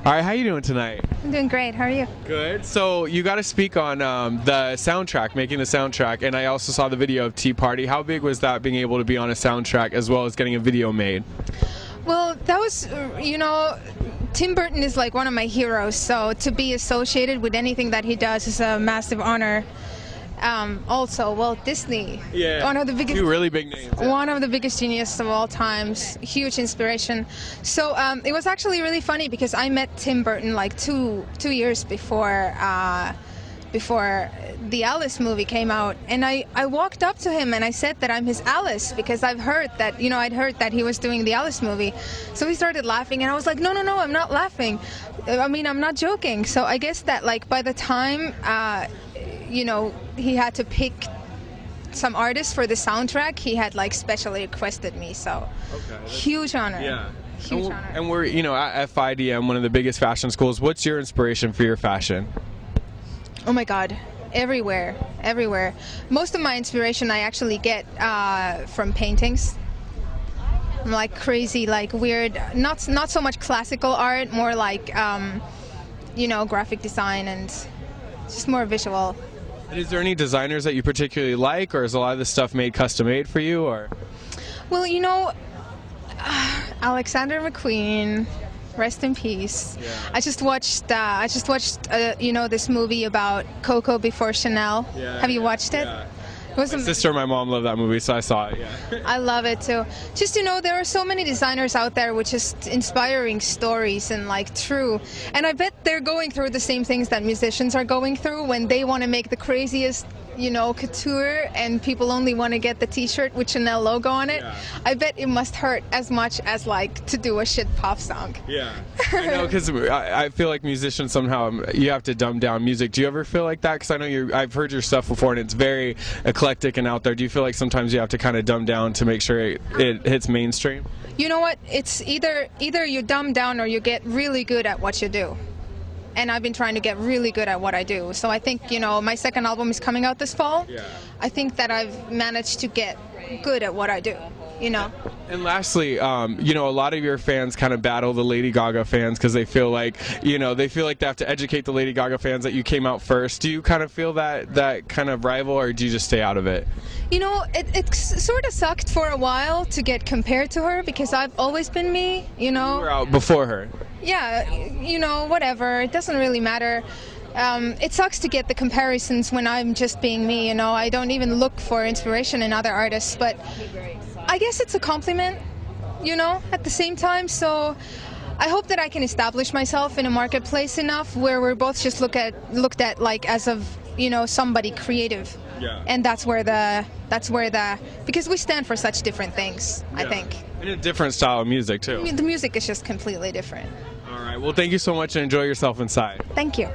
All right, how you doing tonight? I'm doing great. How are you? Good. So you got to speak on the soundtrack, making the soundtrack, and I also saw the video of Tea Party. How big was that, being able to be on a soundtrack as well as getting a video made? Well, that was, Tim Burton is like one of my heroes, so to be associated with anything that he does is a massive honor. Also, Walt Disney, one of the biggest, two really big names, one of the biggest geniuses of all times, huge inspiration. So it was actually really funny because I met Tim Burton like two years before the Alice movie came out, and I walked up to him and I said that I'm his Alice because I've heard that, I'd heard that he was doing the Alice movie. So he started laughing and I was like, no, I'm not laughing. I mean, I'm not joking. So I guess that like by the time he had to pick some artists for the soundtrack, he had like specially requested me, so huge honor. Yeah. Huge honor. And we're, at FIDM, one of the biggest fashion schools. What's your inspiration for your fashion? Oh my God, everywhere. Most of my inspiration I actually get from paintings. I'm like crazy, like weird, not so much classical art, more like, graphic design and just more visual. And is there any designers that you particularly like, or is a lot of this stuff made custom-made for you, or? Well, Alexander McQueen, rest in peace. Yeah. I just watched this movie about Coco before Chanel. Yeah, Have you watched it? Yeah. My sister and my mom love that movie, so I saw it, yeah. I love it too. Just, there are so many designers out there with just inspiring stories and like true. And I bet they're going through the same things that musicians are going through when they want to make the craziest, couture, and people only want to get the t-shirt with Chanel logo on it. Yeah. I bet it must hurt as much as like to do a shit pop song. Yeah. I know, because I feel like musicians somehow, you have to dumb down music. Do you ever feel like that? Because I know I've heard your stuff before and it's very eclectic and out there. Do you feel like sometimes you have to kind of dumb down to make sure it hits mainstream? You know what? It's either you dumb down or you get really good at what you do. And I've been trying to get really good at what I do. So I think, my second album is coming out this fall. Yeah. I think that I've managed to get good at what I do, And lastly, a lot of your fans kind of battle the Lady Gaga fans because they feel like, they have to educate the Lady Gaga fans that you came out first. Do you kind of feel that kind of rival, or do you just stay out of it? It sort of sucked for a while to get compared to her because I've always been me, You were out before her. Yeah, whatever. It doesn't really matter. It sucks to get the comparisons when I'm just being me, I don't even look for inspiration in other artists, but I guess it's a compliment, at the same time. So I hope that I can establish myself in a marketplace enough where we're both just looked at like as of, somebody creative. Yeah. And that's where because we stand for such different things, I think. And a different style of music too. The music is just completely different. All right. Well, thank you so much and enjoy yourself inside. Thank you.